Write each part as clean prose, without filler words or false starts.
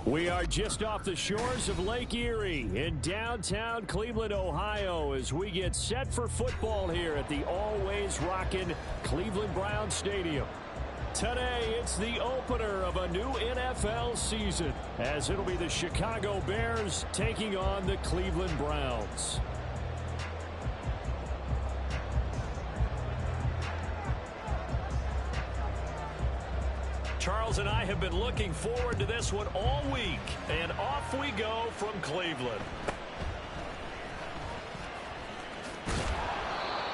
We are just off the shores of Lake Erie in downtown Cleveland, Ohio, as we get set for football here at the always rockin' Cleveland Browns Stadium. Today, it's the opener of a new NFL season, as it'll be the Chicago Bears taking on the Cleveland Browns. Charles and I have been looking forward to this one all week, and off we go from Cleveland.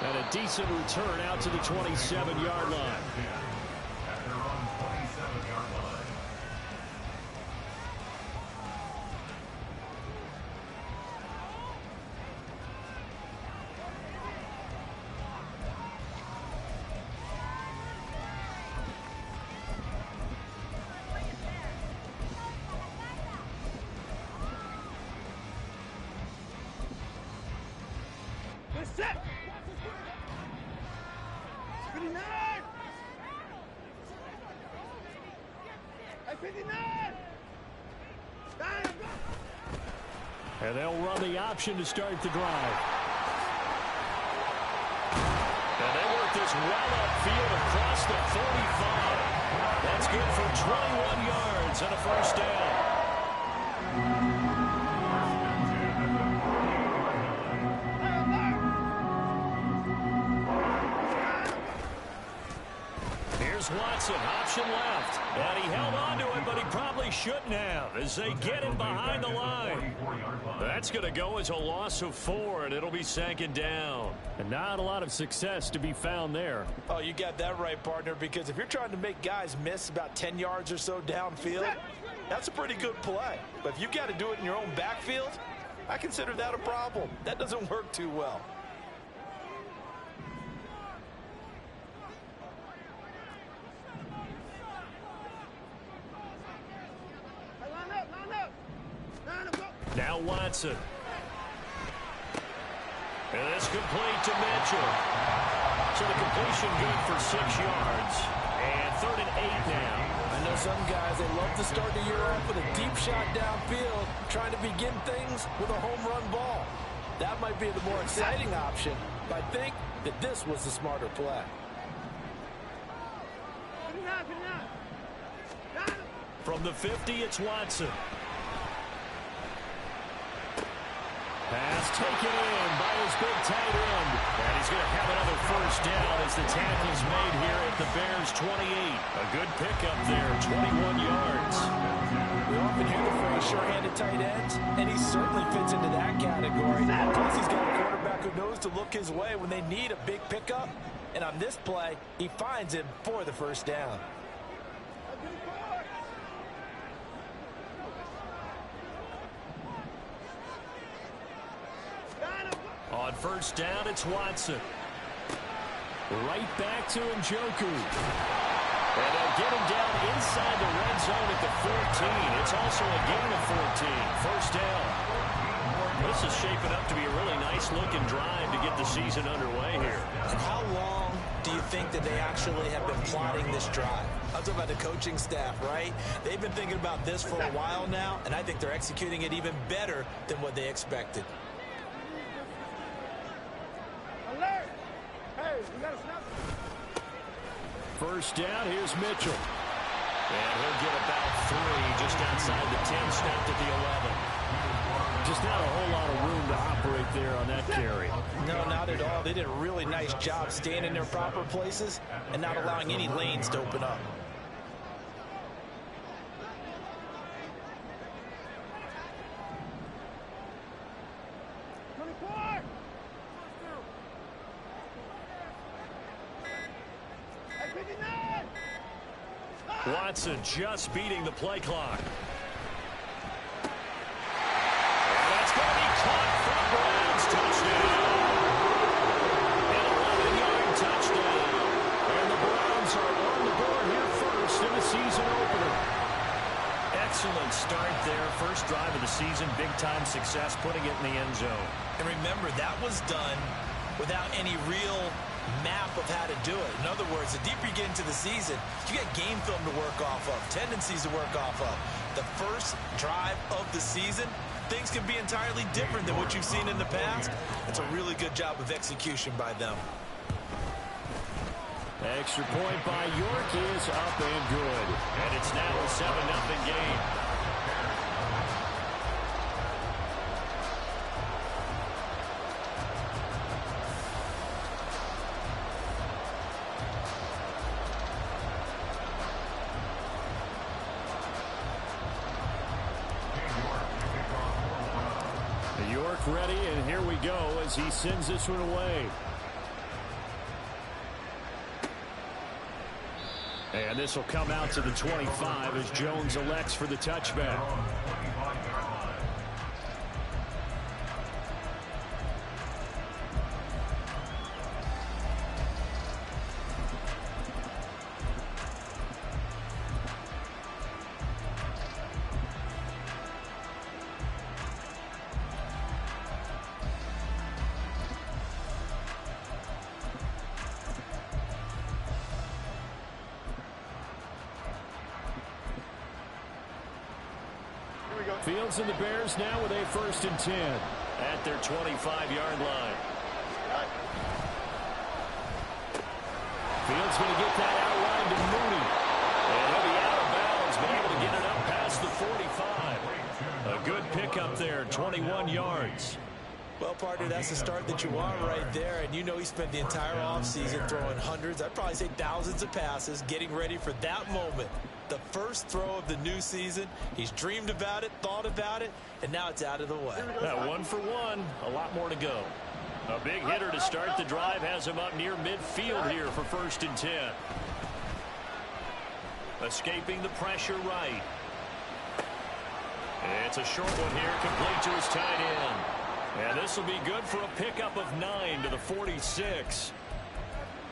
And a decent return out to the 27-yard line. Set. 59. 59. And they'll run the option to start the drive. And they work this well upfield across the 45. That's good for 21 yards and a first down. Watson, option left, and he held on to it, but he probably shouldn't have as they get him behind the line. That's going to go as a loss of 4, and it'll be second down. And not a lot of success to be found there. Oh, you got that right, partner, because if you're trying to make guys miss about 10 yards or so downfield, that's a pretty good play. But if you've got to do it in your own backfield, I consider that a problem. That doesn't work too well. Now Watson. And it's complete to Mitchell. So the completion good for 6 yards. And 3rd and 8 now. I know some guys, they love to start the year off with a deep shot downfield, trying to begin things with a home run ball. That might be the more exciting option, but I think that this was the smarter play. From the 50, it's Watson. Pass taken in by his big tight end. And he's going to have another first down as the tackle's made here at the Bears 28. A good pickup there, 21 yards. We often hear the phrase sure-handed tight ends, and he certainly fits into that category. Plus, he's got a quarterback who knows to look his way when they need a big pickup. And on this play, he finds him for the first down. On first down, it's Watson. Right back to Njoku. And they'll get him down inside the red zone at the 14. It's also a gain of 14. First down. This is shaping up to be a really nice-looking drive to get the season underway here. And how long do you think that they actually have been plotting this drive? I'm talking about the coaching staff, right? They've been thinking about this for a while now, and I think they're executing it even better than what they expected. First down, here's Mitchell. And he'll get about 3 just outside the 10, snapped at the 11. Just not a whole lot of room to operate there on that carry. No, not at all. They did a really nice job staying in their proper places and not allowing any lanes to open up. Watson just beating the play clock. And that's going to be caught for the Browns. Touchdown. An 11-yard touchdown. And the Browns are on the board here first in the season opener. Excellent start there. First drive of the season. Big-time success putting it in the end zone. And remember, that was done without any real map of how to do it. In other words, the deeper you get into the season, you get game film to work off of, tendencies to work off of. The first drive of the season, things can be entirely different than what you've seen in the past. It's a really good job of execution by them. Extra point by York is up and good. And it's now a 7-0 game. York ready, and here we go as he sends this one away. And this will come out to the 25 as Jones elects for the touchback. Fields and the Bears now with a 1st and 10 at their 25-yard line. Fields going to get that outline to Mooney. And he'll be out of bounds, but able to get it up past the 45. A good pickup there, 21 yards. Well, partner, that's the start that you want right there. And you know he spent the entire offseason throwing hundreds, I'd probably say thousands of passes, getting ready for that moment. The first throw of the new season. He's dreamed about it, thought about it, and now it's out of the way. That 1 for 1. A lot more to go. A big hitter to start the drive has him up near midfield here for 1st and 10. Escaping the pressure right. It's a short one here, complete to his tight end. And this will be good for a pickup of 9 to the 46.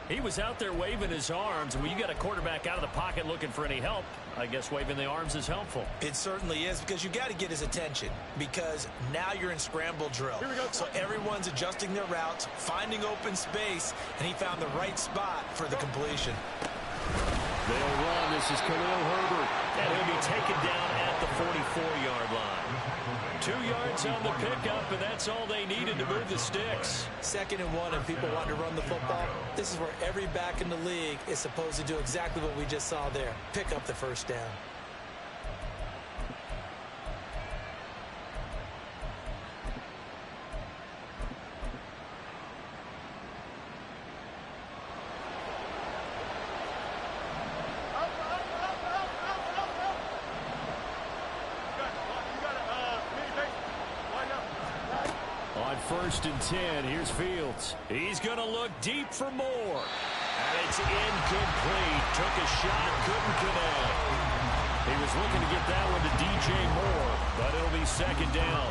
He was out there waving his arms, and when you got a quarterback out of the pocket looking for any help, I guess waving the arms is helpful. It certainly is, because you got to get his attention, because now you're in scramble drill. So everyone's adjusting their routes, finding open space, and he found the right spot for the completion. They'll run. This is Khalil Herbert, and he'll be taken down at the 44-yard line. 2 yards on the pickup, and that's all they needed to move the sticks. 2nd and 1, and people want to run the football. This is where every back in the league is supposed to do exactly what we just saw there. Pick up the 1st down. On 1st and 10, here's Fields. He's going to look deep for more. And it's incomplete. Took a shot, couldn't connect. He was looking to get that one to DJ Moore, but it'll be 2nd down.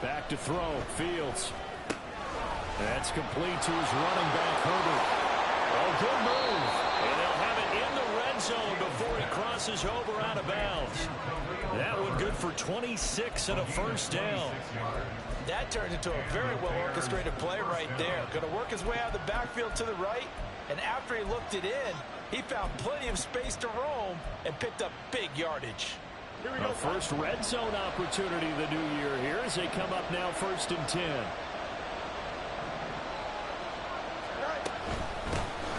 Back to throw, Fields. That's complete to his running back, Herbert. Oh, good move. And they'll have it in the red zone before he crosses over out of bounds. That one good for 26 and a 1st down. That turned into a very well-orchestrated play right there. Going to work his way out of the backfield to the right, and after he looked it in, he found plenty of space to roam and picked up big yardage. A first red zone opportunity the new year here as they come up now 1st and 10.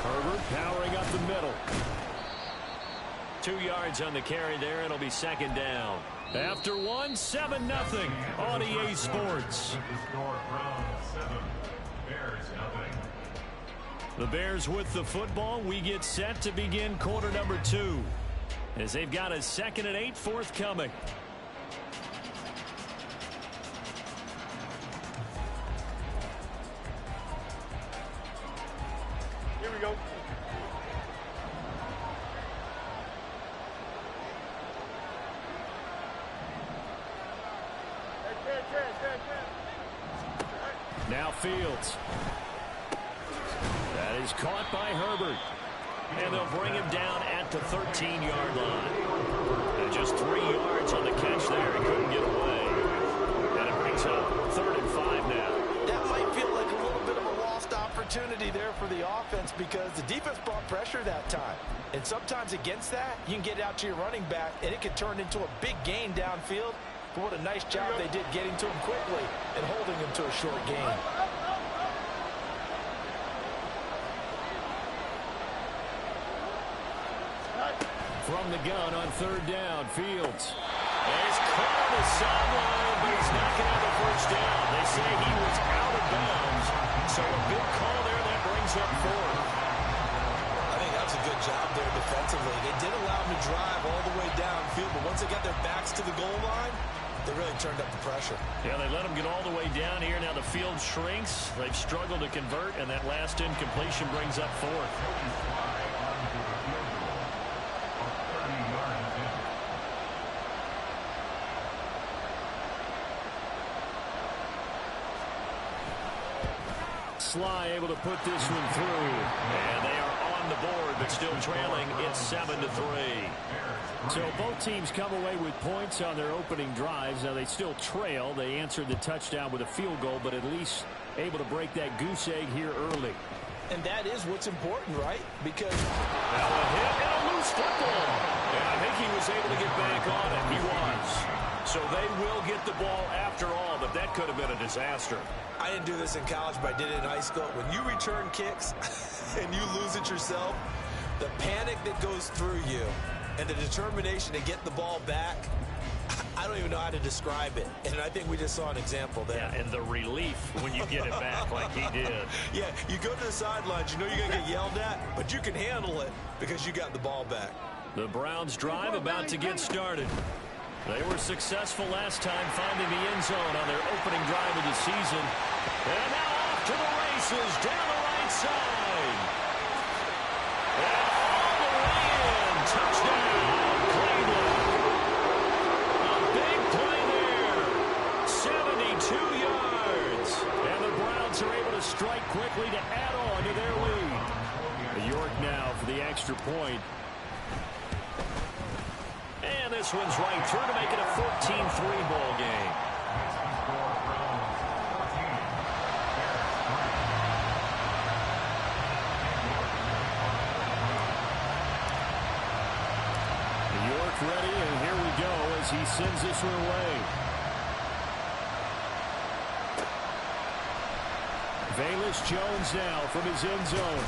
Herbert powering up the middle. 2 yards on the carry there. It'll be 2nd down. After 1, 7-0 on EA Sports. The Bears with the football. We get set to begin quarter number 2. As they've got a 2nd and 8 forthcoming. go. Now Fields. That is caught by Herbert. And they'll bring him down at the 13-yard line. And just 3 yards on the catch there. He couldn't get away. And it brings up 3rd and 5 now. That might feel like a little bit of a lost opportunity there for the offense because the defense brought pressure that time. And sometimes against that, you can get out to your running back, and it can turn into a big gain downfield. But what a nice job they did getting to him quickly and holding him to a short gain. From the gun on 3rd down, Fields. He's caught on the sideline, but he's not going to have the first down. They say he was out of bounds. So a big call there that brings up 4th. I think that's a good job there defensively. They did allow him to drive all the way downfield, but once they got their backs to the goal line, they really turned up the pressure. Yeah, they let him get all the way down here. Now the field shrinks. They've struggled to convert, and that last incompletion brings up 4th. Sly able to put this one through. And they are on the board, but still trailing. It's 7-3. So both teams come away with points on their opening drives. Now they still trail. They answered the touchdown with a field goal, but at least able to break that goose egg here early. And that is what's important, right? Because now a hit and a loose football. And I think he was able to get back on it. He was. So they will get the ball after all, but that could have been a disaster. I didn't do this in college, but I did it in high school. When you return kicks and you lose it yourself, the panic that goes through you and the determination to get the ball back, I don't even know how to describe it. And I think we just saw an example there. Yeah, and the relief when you get it back like he did. Yeah, you go to the sidelines, you know you're going to get yelled at, but you can handle it because you got the ball back. The Browns drive about to get started. They were successful last time finding the end zone on their opening drive of the season. And now off to the races down the right side. And all the way in. Touchdown, Cleveland. A big play there. 72 yards. And the Browns are able to strike quickly to add on to their lead. York now for the extra point. And this one's right through to make it a 14-3 ball game. York ready, and here we go as he sends this one away. Velus Jones now from his end zone.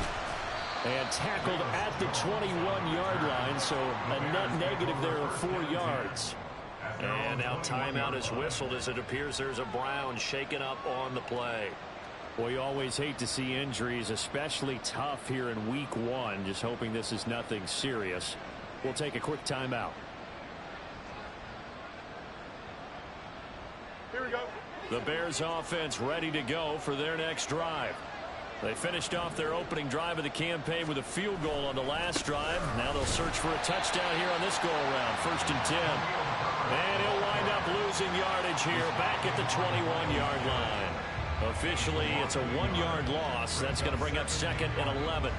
And tackled at the 21-yard line, so a net negative there of 4 yards. And now timeout is whistled as it appears there's a Brown shaken up on the play. Well, you always hate to see injuries, especially tough here in week 1. Just hoping this is nothing serious. We'll take a quick timeout. Here we go. The Bears offense ready to go for their next drive. They finished off their opening drive of the campaign with a field goal on the last drive. Now they'll search for a touchdown here on this go-around. 1st and 10. And he'll wind up losing yardage here back at the 21-yard line. Officially, it's a 1-yard loss. That's going to bring up 2nd and 11.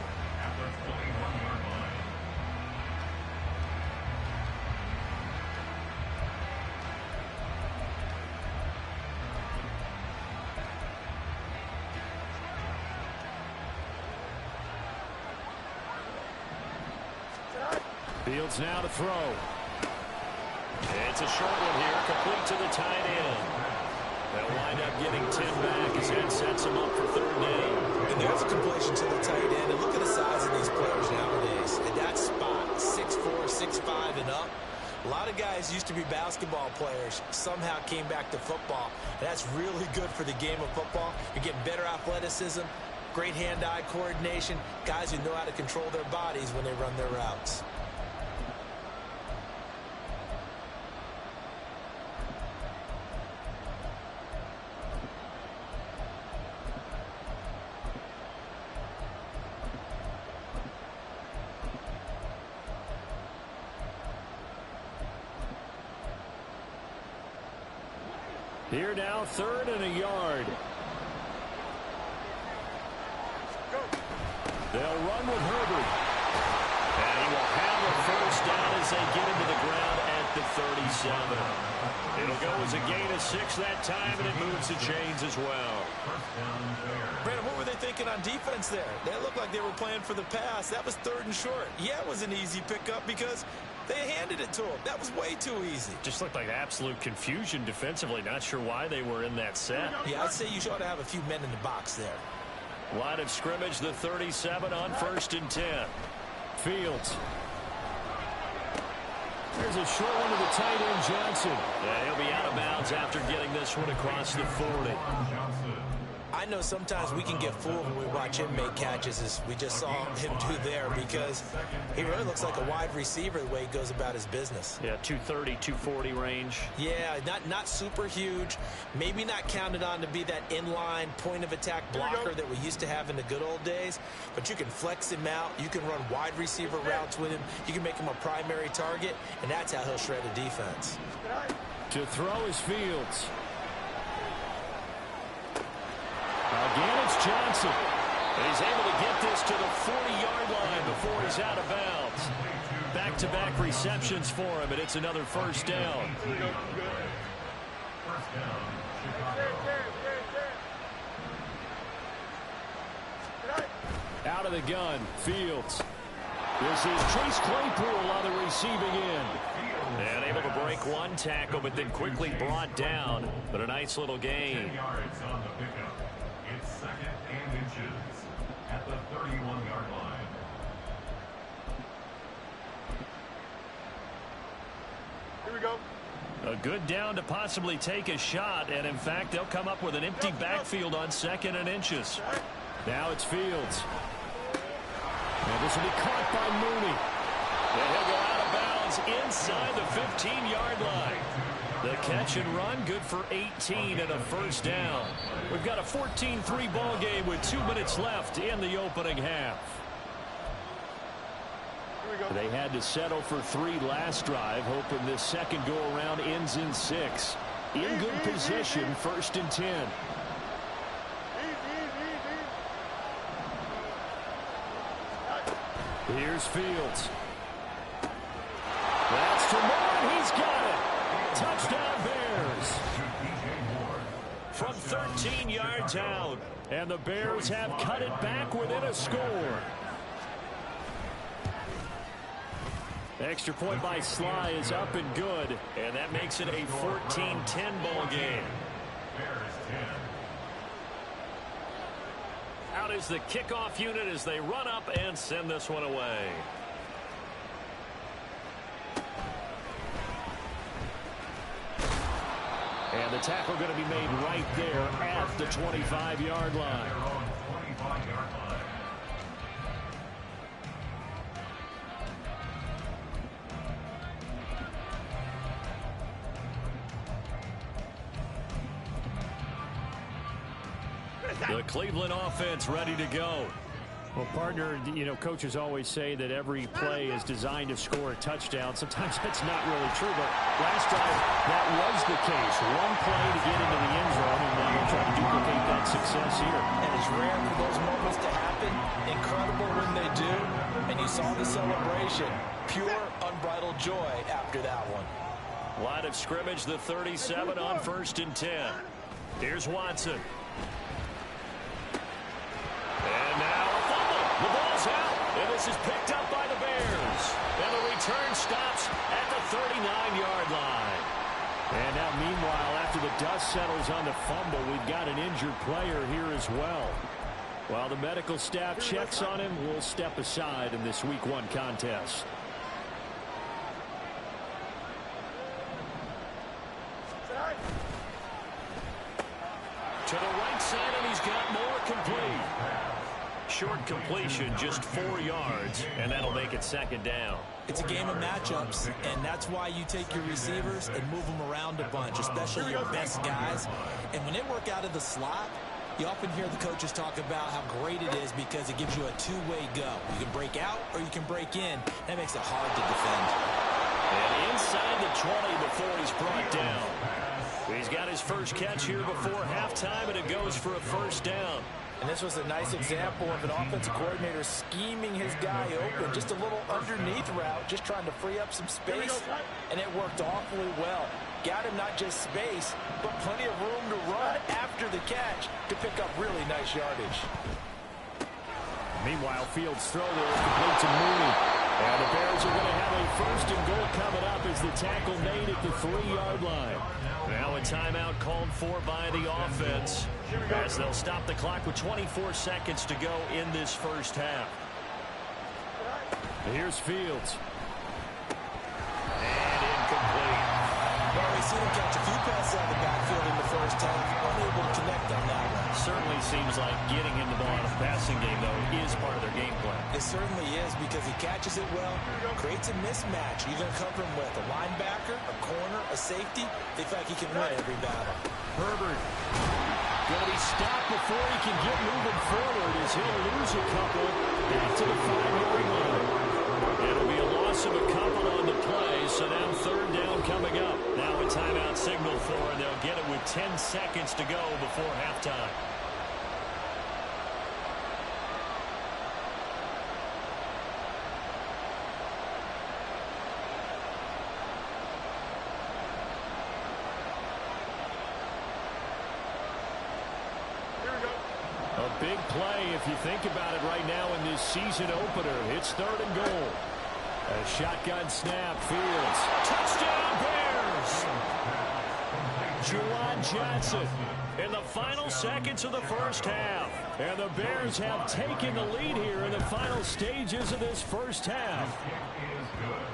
Fields now to throw. It's a short one here, complete to the tight end. They'll wind up getting 10 back as that sets him up for 3rd down. And there's a completion to the tight end. And look at the size of these players nowadays. At that spot, 6'4", 6'5", and up. A lot of guys used to be basketball players, somehow came back to football. And that's really good for the game of football. You're getting better athleticism, great hand-eye coordination, guys who know how to control their bodies when they run their routes. Here now, 3rd and a yard. They'll run with Herbert. And he will have a first down as they get into the ground at the 37. It'll go as a gain of 6 that time, and it moves the chains as well. Brandon, what were they thinking on defense there? They looked like they were playing for the pass. That was 3rd and short. Yeah, it was an easy pickup because they handed it to him. That was way too easy. Just looked like absolute confusion defensively. Not sure why they were in that set. Yeah, I'd say you ought to have a few men in the box there. Line of scrimmage, the 37 on 1st and 10. Fields. There's a short one to the tight end, Johnson. Yeah, he'll be out of bounds after getting this one across the 40. I know sometimes we can get fooled when we watch him make catches, as we just saw him do there, because he really looks like a wide receiver the way he goes about his business. Yeah, 230, 240 range. Yeah, not super huge. Maybe not counted on to be that inline point-of-attack blocker that we used to have in the good old days, but you can flex him out. You can run wide receiver routes with him. You can make him a primary target, and that's how he'll shred a defense. To throw is Fields. Again, it's Johnson. And he's able to get this to the 40-yard line before he's out of bounds. Back-to-back receptions for him, and it's another first down. Out of the gun, Fields. This is Chase Claypool on the receiving end. And able to break one tackle, but then quickly brought down. But a nice little gain. It's 2nd and inches at the 31-yard line. Here we go. A good down to possibly take a shot, and in fact, they'll come up with an empty backfield on 2nd and inches. Now it's Fields. And this will be caught by Mooney. And he'll go out of bounds inside the 15-yard line. The catch and run, good for 18 and a first down. We've got a 14-3 ball game with 2 minutes left in the opening half. They had to settle for 3 last drive, hoping this second go-around ends in 6. In good position, 1st and 10. Here's Fields. That's to Moore. He's got it. Touchdown Bears. From 13 yards out. And the Bears have cut it back within a score. Extra point by Sly is up and good. And that makes it a 14-10 ball game. Out is the kickoff unit as they run up and send this one away. And the tackle going to be made right there at the 25-yard line. The Cleveland offense ready to go. Well, partner, you know, coaches always say that every play is designed to score a touchdown. Sometimes that's not really true, but last drive, that was the case. One play to get into the end zone, and now we're trying to duplicate that success here. And it's rare for those moments to happen. Incredible when they do. And you saw the celebration. Pure, unbridled joy after that one. Line of scrimmage, the 37 on 1st and 10. Here's Watson. And now a fumble. The ball's out. And this is picked up by the Bears. And the return stops at the 39-yard line. And now, meanwhile, after the dust settles on the fumble, we've got an injured player here as well. While the medical staff checks on him, we'll step aside in this Week 1 contest. To the right side, and he's got more complete. Short completion, just 4 yards, and that'll make it 2nd down. It's a game of matchups, and that's why you take your receivers and move them around a bunch, especially your best guys. And when they work out of the slot, you often hear the coaches talk about how great it is because it gives you a two-way go. You can break out or you can break in. That makes it hard to defend. And inside the 20 before he's brought down. He's got his first catch here before halftime, and it goes for a first down. And this was a nice example of an offensive coordinator scheming his guy open. Just a little underneath route, just trying to free up some space, and it worked awfully well. Got him not just space, but plenty of room to run after the catch to pick up really nice yardage. Meanwhile, Fields' throw there is complete to Mooney. And the Bears are going to have a first and goal coming up as the tackle made at the 3-yard line. Now a timeout called for by the offense as they'll stop the clock with 24 seconds to go in this first half. Here's Fields. And incomplete. Well, we see him catch a few passes out of the backfield in the first half. Unable to connect on that one. Certainly seems like getting him the ball in a passing game, though, is part of their game plan. It certainly is because he catches it well, creates a mismatch. You're going to cover him with a linebacker, a corner, a safety. They feel like he can win every battle. Herbert going to be stopped before he can get moving forward as he'll lose a couple back to the 5-yard line. It'll be a loss of a couple on the play, so now third down coming up. Now a timeout signal for, and they'll get it with 10 seconds to go before halftime. A big play if you think about it right now in this season opener. It's third and goal. A shotgun snap, Fields. Touchdown Bears! Juwan Johnson in the final seconds of the first half. And the Bears have taken the lead here in the final stages of this first half.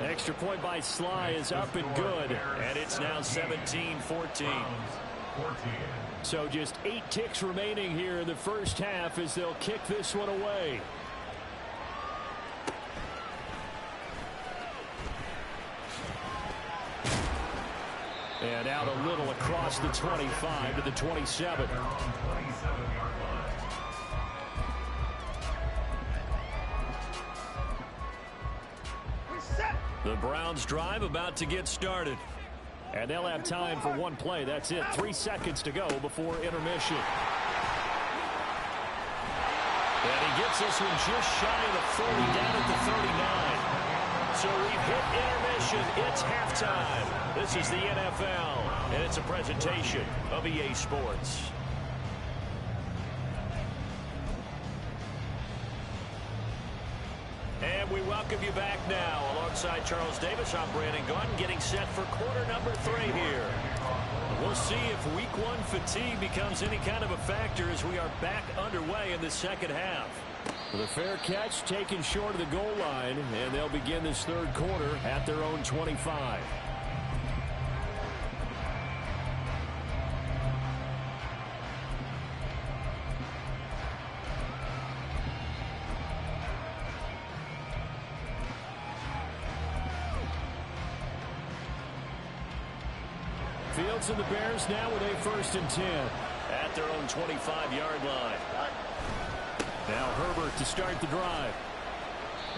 Extra point by Sly is up and good. And it's now 17-14. So just 8 ticks remaining here in the first half as they'll kick this one away. And out a little across the 25 to the 27. The Browns drive about to get started. And they'll have time for one play. That's it. 3 seconds to go before intermission. And he gets this one just shy of the 40, down at the 39. So we've hit intermission. It's halftime. This is the NFL, and it's a presentation of EA Sports. And we welcome you back now. Alongside Charles Davis, I'm Brandon Gordon, getting set for quarter number 3 here. We'll see if week 1 fatigue becomes any kind of a factor as we are back underway in the second half. With a fair catch taken short of the goal line, and they'll begin this third quarter at their own 25. Fields and the Bears now with a 1st and 10 at their own 25-yard line. Now Herbert to start the drive.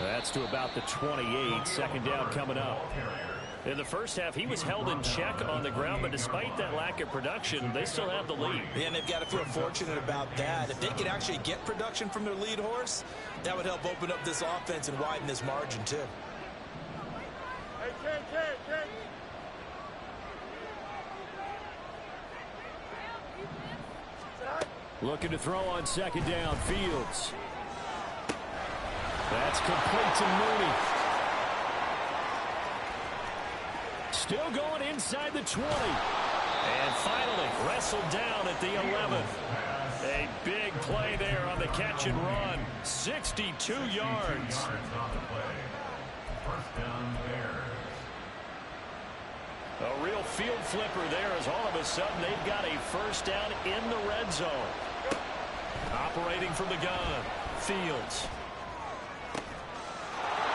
That's to about the 28. Second down coming up. In the first half, he was held in check on the ground, but despite that lack of production, they still have the lead. Yeah, and they've got to feel fortunate about that. If they could actually get production from their lead horse, that would help open up this offense and widen this margin, too. Looking to throw on second down, Fields. That's complete to Mooney. Still going inside the 20. And finally wrestled down at the 11. A big play there on the catch and run. 62 yards. A real field flipper there as all of a sudden they've got a first down in the red zone. Operating from the gun, Fields.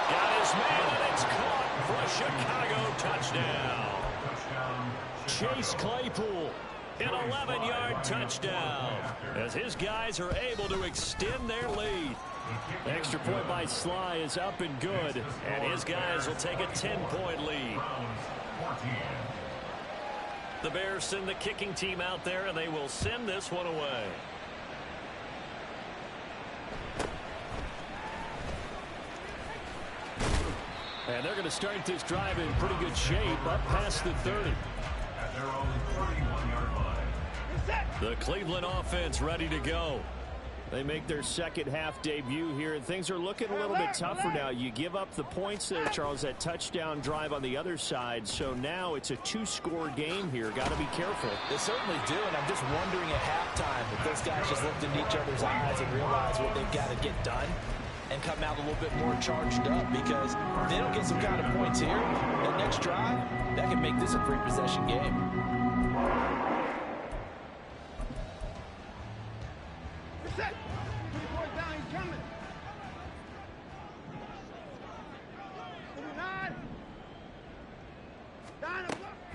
Got his man, and it's caught for a Chicago touchdown. Chase Claypool, an 11-yard touchdown, as his guys are able to extend their lead. Extra point by Sly is up and good, and his guys will take a 10-point lead. The Bears send the kicking team out there, and they will send this one away. And they're going to start this drive in pretty good shape up past the 30. At their own 31-yard line. The Cleveland offense ready to go. They make their second half debut here, and things are looking a little bit tougher now. You give up the points there, Charles, that touchdown drive on the other side. So now it's a two-score game here. Got to be careful. They certainly do, and I'm just wondering at halftime if those guys just looked into each other's eyes and realized what they've got to get done and come out a little bit more charged up, because if they don't get some kind of points here, that next drive, that can make this a three-possession game.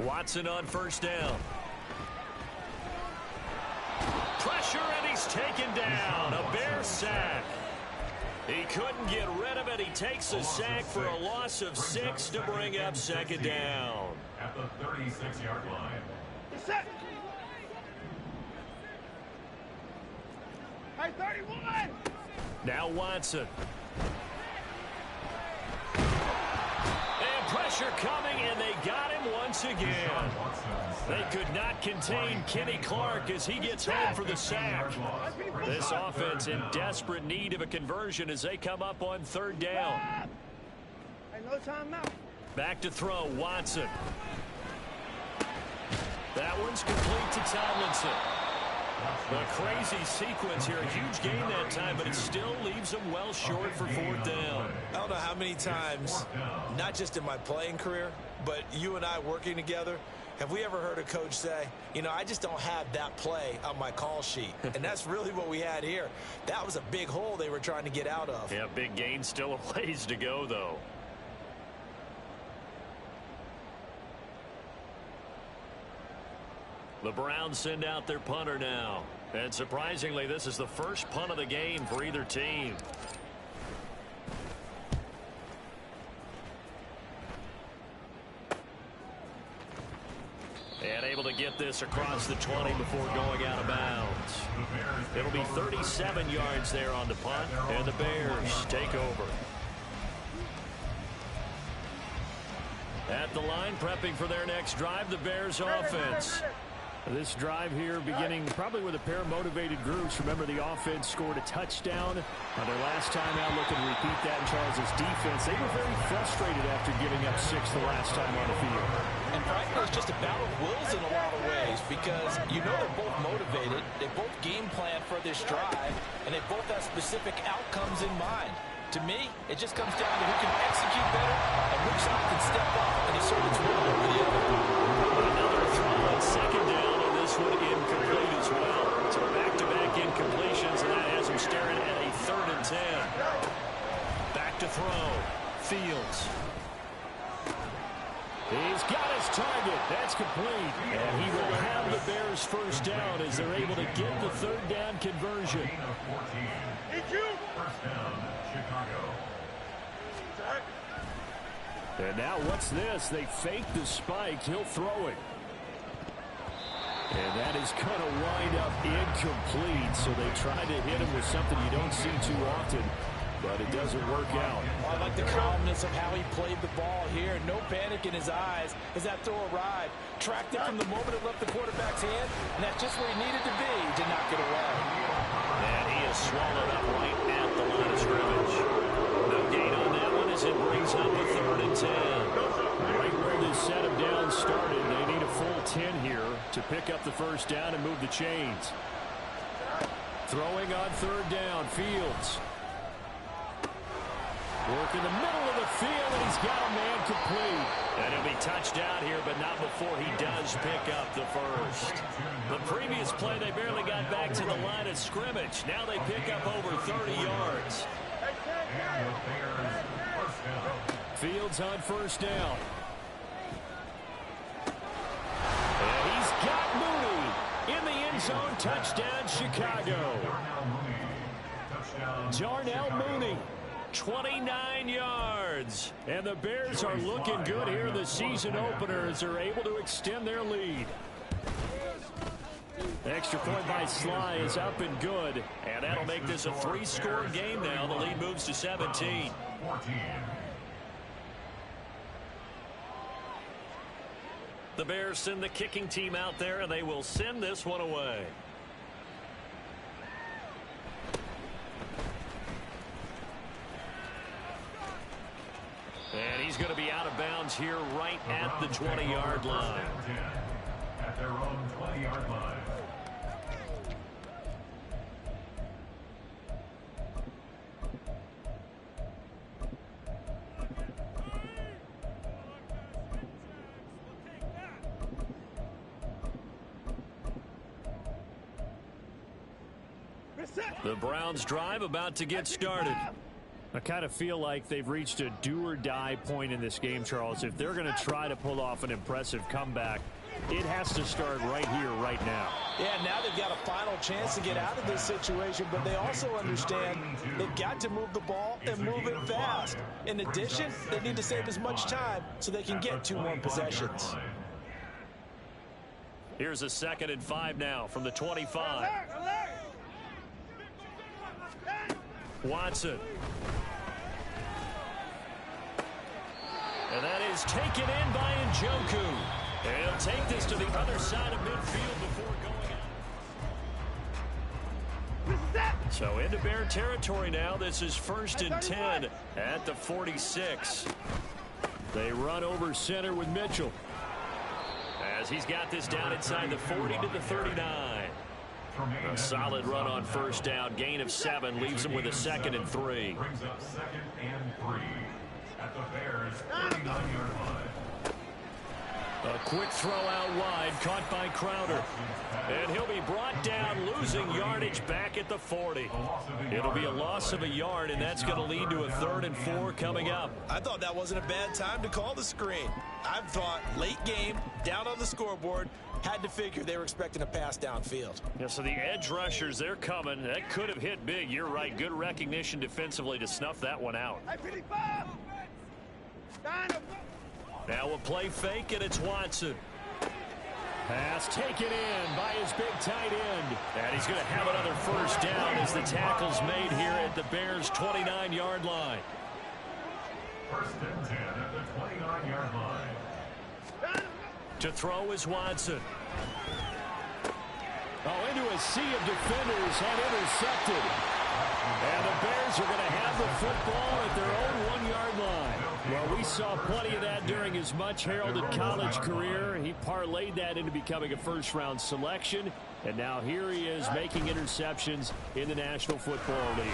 Watson on first down. Pressure, and he's taken down. A Bear sack. He couldn't get rid of it. He takes a sack for a loss of 6 to bring up second down. At the 36-yard line. Set. Hey, 31. Now Watson. And pressure coming, and they got him once again. They could not contain Kenny Clark as he gets home for the sack. This offense in desperate need of a conversion as they come up on third down. Hey, no timeout. Back to throw, Watson. That one's complete to Tomlinson. A crazy sequence here. A huge gain that time, but it still leaves them well short for fourth down. I don't know how many times, not just in my playing career, but you and I working together, have we ever heard a coach say, you know, I just don't have that play on my call sheet? And that's really what we had here. That was a big hole they were trying to get out of. Yeah, big gain, still a ways to go, though. The Browns send out their punter now. And surprisingly, this is the first punt of the game for either team. And able to get this across the 20 before going out of bounds. It'll be 37 yards there on the punt, and the Bears take over. At the line, prepping for their next drive, the Bears offense. This drive here beginning probably with a pair of motivated groups. Remember, the offense scored a touchdown on their last time out. Looking to repeat that in Charles's defense. They were very frustrated after giving up 6 the last time on the field. And frankly, it's just a battle of wills in a lot of ways, because you know they're both motivated. They both game plan for this drive, and they both have specific outcomes in mind. To me, it just comes down to who can execute better and which side can step up and assert its will over the other. Another throw on second down, and this one incomplete as well. So back-to-back incompletions, and that has him staring at a 3rd and 10. Back to throw. Fields. He's got his target. That's complete. And he will have the Bears first down as they're able to get the 3rd down conversion. First down, Chicago. And now what's this? They fake the spike. He'll throw it. And that is going to wind up incomplete. So they try to hit him with something you don't see too often, but it doesn't work out. Well, I like the calmness of how he played the ball here. No panic in his eyes as that throw arrived. Tracked it from the moment it left the quarterback's hand, and that's just where he needed to be to knock it away. And he is swallowed up right at the line of scrimmage. No gain on that one as it brings up a 3rd and 10. Right where this set of downs started, they need a full 10 here to pick up the first down and move the chains. Throwing on 3rd down, Fields. Work in the middle of the field, and he's got a man complete. And he'll be touched out here, but not before he does pick up the first. The previous play, they barely got back to the line of scrimmage. Now they pick up over 30 yards. Fields on first down. And he's got Mooney in the end zone. Touchdown, Chicago. Darnell Mooney. 29 yards. And the Bears are looking good here in the season opener as they're able to extend their lead. Extra point by Sly is up and good. And that'll make this a 3-score game now. The lead moves to 17. 14. The Bears send the kicking team out there, and they will send this one away. And he's going to be out of bounds here right at the 20-yard line. At their own 20-yard line. The Browns drive about to get started. I kind of feel like they've reached a do-or-die point in this game, Charles. If they're going to try to pull off an impressive comeback, it has to start right here, right now. Yeah, now they've got a final chance to get out of this situation, but they also understand they've got to move the ball and move it fast. In addition, they need to save as much time so they can get 2 more possessions. Here's a 2nd and 5 now from the 25. Watson. And that is taken in by Njoku. And he'll take this to the other side of midfield before going out. So into Bear territory now. This is 1st and 10 at the 46. They run over center with Mitchell. As he's got this down inside the 40 to the 39. A solid run on 1st down. Gain of 7 leaves him with a 2nd and 3. Brings up 2nd and 3 at the Bears' 39-yard line. A quick throw out wide, caught by Crowder. And he'll be brought down, losing yardage back at the 40. It'll be a loss of a yard, and that's going to lead to a 3rd and 4 coming up. I thought that wasn't a bad time to call the screen. I've thought late game, down on the scoreboard, had to figure they were expecting a pass downfield. Yeah, so the edge rushers, they're coming. That could have hit big. You're right. Good recognition defensively to snuff that one out. Now a play fake, and it's Watson. Pass taken in by his big tight end. And he's going to have another 1st down as the tackle's made here at the Bears' 29-yard line. 1st and 10 at the 29-yard line. To throw is Watson. Oh, into a sea of defenders and intercepted. And the Bears are going to have the football at their own 1-yard line. Well, we saw plenty of that during his much-heralded college career. He parlayed that into becoming a first-round selection. And now here he is making interceptions in the National Football League.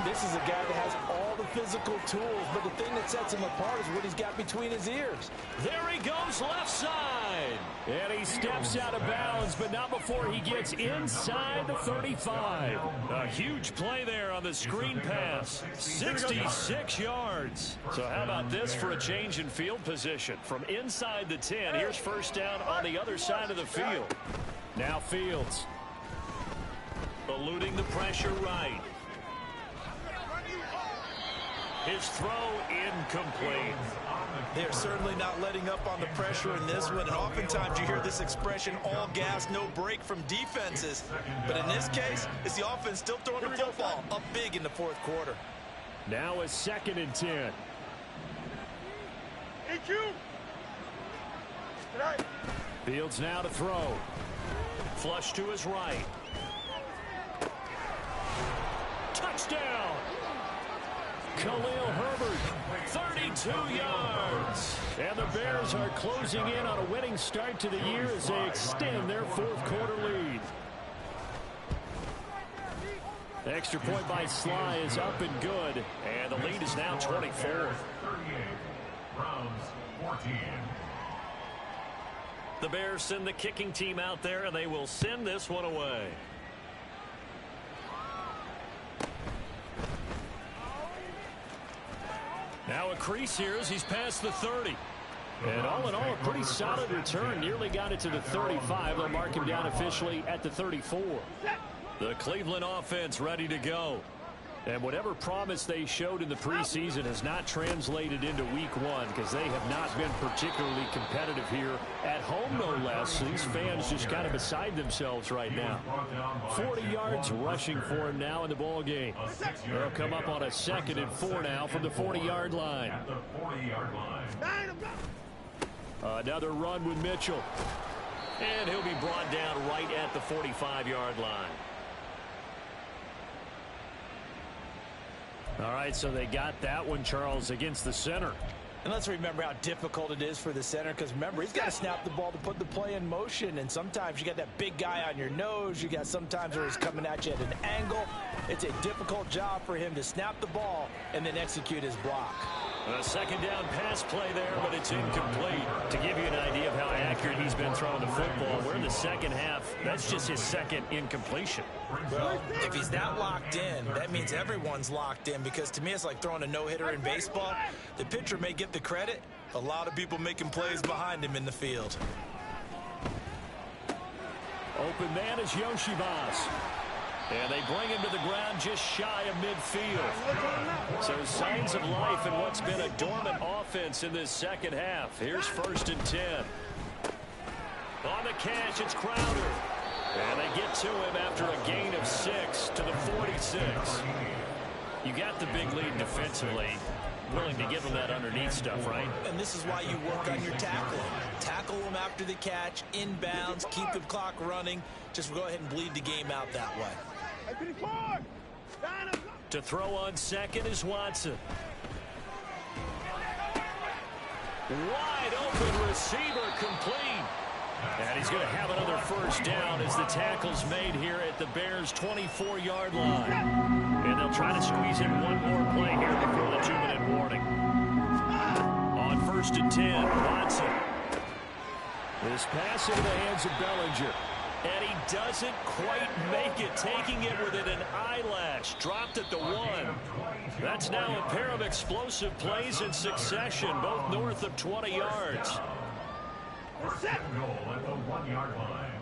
This is a guy that has all the physical tools, but the thing that sets him apart is what he's got between his ears. There he goes, left side. And he steps out of bounds, but not before he gets inside the 35. A huge play there on the screen pass. 66 yards. So how about this for a change in field position? From inside the 10, here's 1st down on the other side of the field. Now Fields. Eluding the pressure right. His throw incomplete. They're certainly not letting up on the pressure in this one, and oftentimes you hear this expression, all gas, no break from defenses. But in this case, it's the offense still throwing the football up big in the 4th quarter. Now a 2nd and 10. Fields now to throw. Flush to his right. Touchdown! Khalil Herbert, 32 yards. And the Bears are closing in on a winning start to the year as they extend their 4th quarter lead. The extra point by Sly is up and good. And the lead is now 24. 38. Browns 14. The Bears send the kicking team out there, and they will send this one away. Now a crease here as he's past the 30. And all in all, a pretty solid return. Nearly got it to the 35. They'll mark him down officially at the 34. The Cleveland offense ready to go. And whatever promise they showed in the preseason has not translated into week one because they have not been particularly competitive here at home, no less. These fans just kind of beside themselves right now. 40 yards rushing for him now in the ball game. They'll come up on a 2nd and 4 now from the 40-yard line. At the 40-yard line. Another run with Mitchell. And he'll be brought down right at the 45-yard line. All right, so they got that one, Charles, against the center. And let's remember how difficult it is for the center, because remember, he's got to snap the ball to put the play in motion, and sometimes you got that big guy on your nose. You got sometimes where he's coming at you at an angle. It's a difficult job for him to snap the ball and then execute his block. A 2nd down pass play there, but it's incomplete. To give you an idea of how accurate he's been throwing the football, we're in the second half. That's just his 2nd incompletion. Well, if he's that locked in, that means everyone's locked in, because to me it's like throwing a no-hitter in baseball. The pitcher may get the credit. A lot of people making plays behind him in the field. Open man is Yoshibas. And they bring him to the ground just shy of midfield. So signs of life in what's been a dormant offense in this second half. Here's 1st and 10. On the catch, it's Crowder. And they get to him after a gain of 6 to the 46. You got the big lead defensively. Willing to give him that underneath stuff, right? And this is why you work on your tackling. Tackle him after the catch, inbounds, keep the clock running. Just go ahead and bleed the game out that way. To throw on 2nd is Watson. Wide open receiver, complete. And he's going to have another 1st down as the tackle's made here at the Bears' 24-yard line. And they'll try to squeeze in one more play here before the 2-minute warning. On 1st and 10, Watson. This pass into the hands of Bellinger. And he doesn't quite make it, taking it within an eyelash. Dropped at the 1. That's now a pair of explosive plays in succession, both north of 20 yards. First and goal at the 1-yard line.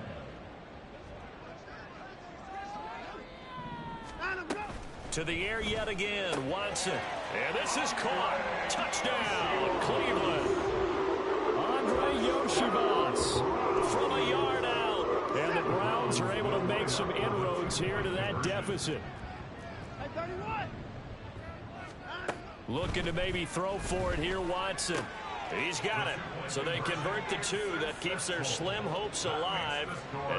To the air yet again, Watson. And this is caught. Touchdown, Cleveland. Andre Yoshibas from a yard out. And the Browns are able to make some inroads here to that deficit. Looking to maybe throw for it here, Watson. He's got it. So they convert the 2. That keeps their slim hopes alive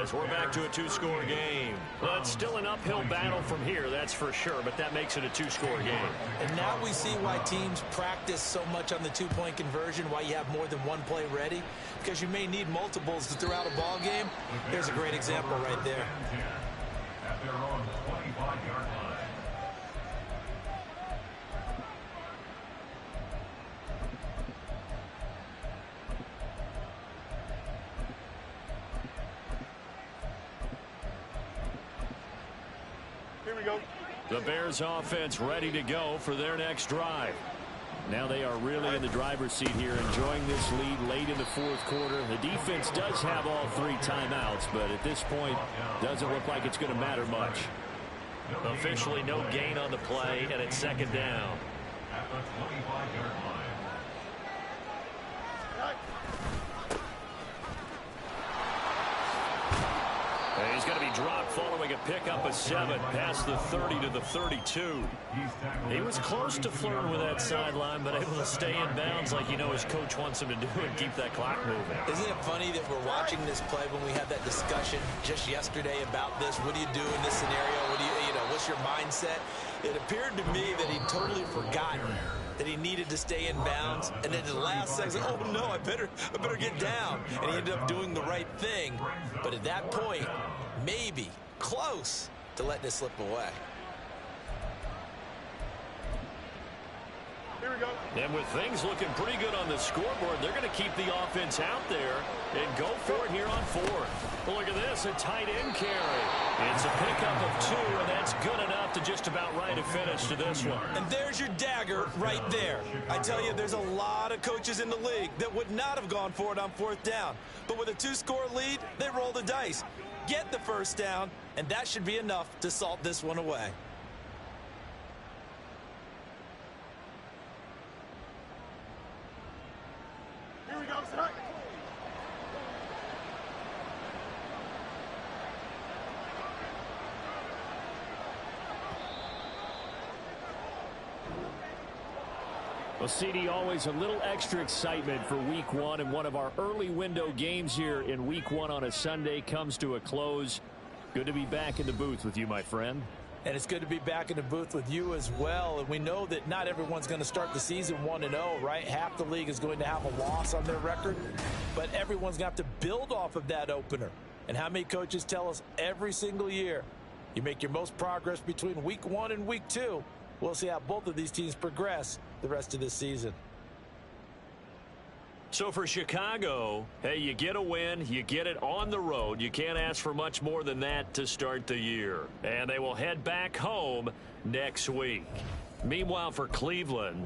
as we're back to a 2-score game. Well, it's still an uphill battle from here, that's for sure, but that makes it a 2-score game. And now we see why teams practice so much on the 2-point conversion, why you have more than one play ready, because you may need multiples to throw out a ball game. Here's a great example right there. At their own 25-yard line. The Bears offense ready to go for their next drive. Now they are really in the driver's seat here, enjoying this lead late in the 4th quarter. The defense does have all 3 timeouts, but at this point, doesn't look like it's going to matter much. Officially no gain on the play, and it's 2nd down. At the 25-yard line. He's going to be dropped following a pickup of 7 past the 30 to the 32. He was close to flirting with that sideline, but able to stay in bounds like you know his coach wants him to do and keep that clock moving. Isn't it funny that we're watching this play when we had that discussion just yesterday about this? What do you do in this scenario? What do you know, what's your mindset? It appeared to me that he'd totally forgotten that he needed to stay in bounds, and then the last second, oh no, I better get down. And he ended up doing the right thing. But at that point, maybe close to letting it slip away. Here we go. And with things looking pretty good on the scoreboard, they're going to keep the offense out there and go for it here on 4th. Well, look at this, a tight end carry. It's a pickup of 2, and that's good enough to just about right a finish to this one. And there's your dagger right there. I tell you, there's a lot of coaches in the league that would not have gone for it on 4th down. But with a 2-score lead, they roll the dice, get the 1st down, and that should be enough to salt this one away. Well, CD, always a little extra excitement for week one, and one of our early window games here in week one on a Sunday comes to a close. Good to be back in the booth with you, my friend. And it's good to be back in the booth with you as well. And we know that not everyone's going to start the season 1-0, right? Half the league is going to have a loss on their record, but everyone's going to have to build off of that opener. And how many coaches tell us every single year, you make your most progress between week one and week two. We'll see how both of these teams progress the rest of this season. So for Chicago, hey, you get a win, you get it on the road. You can't ask for much more than that to start the year. And they will head back home next week. Meanwhile, for Cleveland,